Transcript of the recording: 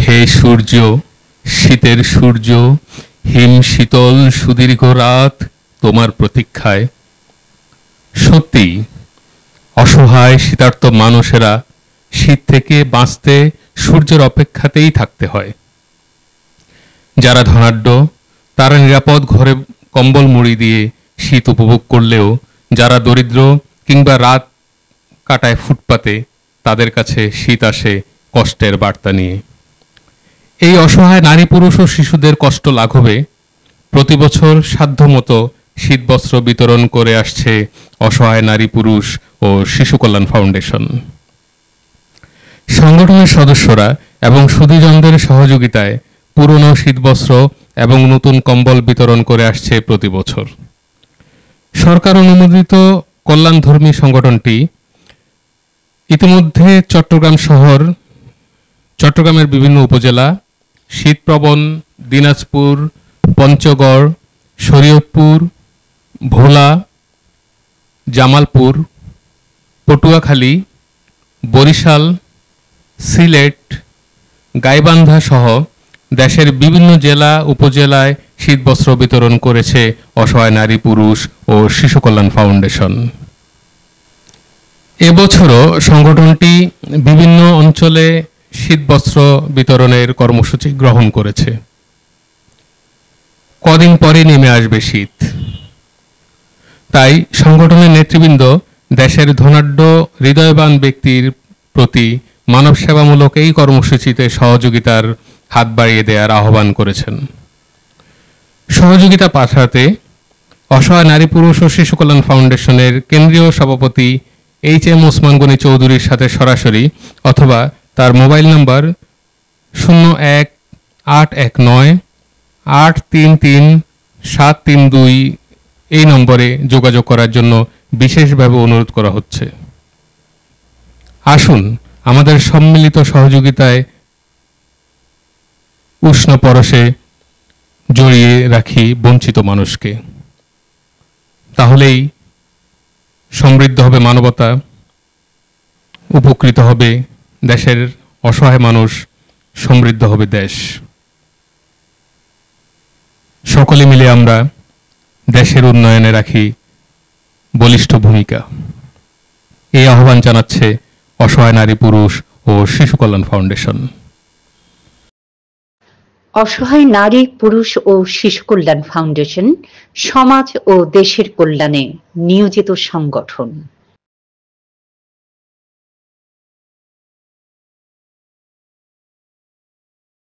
হে সূর্য, শীতের সূর্য, হিম শীতল সুদীর্ঘ রাত তোমার প্রতীক্ষায়। সত্যি অসহায় শীতার্ত মানুষেরা শীত থেকে বাঁচতে সূর্যের অপেক্ষাতেই থাকতে হয়। যারা ধনাঢ্য তারা নিরাপদ ঘরে কম্বল মুড়ি দিয়ে শীত উপভোগ করলেও যারা দরিদ্র কিংবা রাত কাটায় ফুটপাতে, তাদের কাছে শীত আসে কষ্টের বার্তা নিয়ে। এই অসহায় নারী পুরুষ ও শিশুদের কষ্ট লাঘবে প্রতি বছর সাধ্যমতো শীতবস্ত্র বিতরণ করে আসছে অসহায় নারী পুরুষ ও শিশু কল্যাণ ফাউন্ডেশন। সংগঠনের সদস্যরা এবং সুধীজনদের সহযোগিতায় পুরনো শীতবস্ত্র এবং নতুন কম্বল বিতরণ করে আসছে প্রতি বছর। সরকার অনুমোদিত কল্যাণধর্মী সংগঠনটি ইতিমধ্যে চট্টগ্রামের বিভিন্ন উপজেলা, শীতপ্রবণ, দিনাজপুর, পঞ্চগড়, শরীয়তপুর, ভোলা, জামালপুর, পটুয়াখালী, বরিশাল, সিলেট, গাইবান্ধা সহ দেশের বিভিন্ন জেলা উপজেলায় শীতবস্ত্র বিতরণ করেছে অসহায় নারী পুরুষ ও শিশু কল্যাণ ফাউন্ডেশন। এবছরও সংগঠনটি বিভিন্ন অঞ্চলে শীতবস্ত্র বিতরণের কর্মসূচি গ্রহণ করেছে। কদিন পরে নেমে আসবে শীত, তাই সংগঠনের নেতৃবৃন্দ দেশের ধনাঢ্য হৃদয়বান ব্যক্তির প্রতি মানব সেবামূলক এই কর্মসূচিতে সহযোগিতার হাত বাড়িয়ে দেওয়ার আহ্বান করেছেন। সহযোগিতা পাঠাতে অসহায় নারী পুরুষ ও শিশু কল্যাণ ফাউন্ডেশনের কেন্দ্রীয় সভাপতি HM ওসমান গনি চৌধুরীর সাথে সরাসরি অথবা তার মোবাইল নম্বর 018138333732 এই নম্বরে যোগাযোগ করার জন্য বিশেষভাবে অনুরোধ করা হচ্ছে। আসুন আমাদের সম্মিলিত সহযোগিতায় উষ্ণ পরশে জড়িয়ে রাখি বঞ্চিত মানুষকে। তাহলেই সমৃদ্ধ হবে মানবতা, উপকৃত হবে দেশের অসহায় মানুষ, সমৃদ্ধ হবে দেশ। সকলে মিলে আমরা দেশের উন্নয়নে রাখি বলিষ্ঠ ভূমিকা। এই আহ্বান জানাচ্ছে অসহায় নারী পুরুষ ও শিশু কল্যাণ ফাউন্ডেশন। অসহায় নারী পুরুষ ও শিশু কল্যাণ ফাউন্ডেশন সমাজ ও দেশের কল্যাণে নিয়োজিত সংগঠন।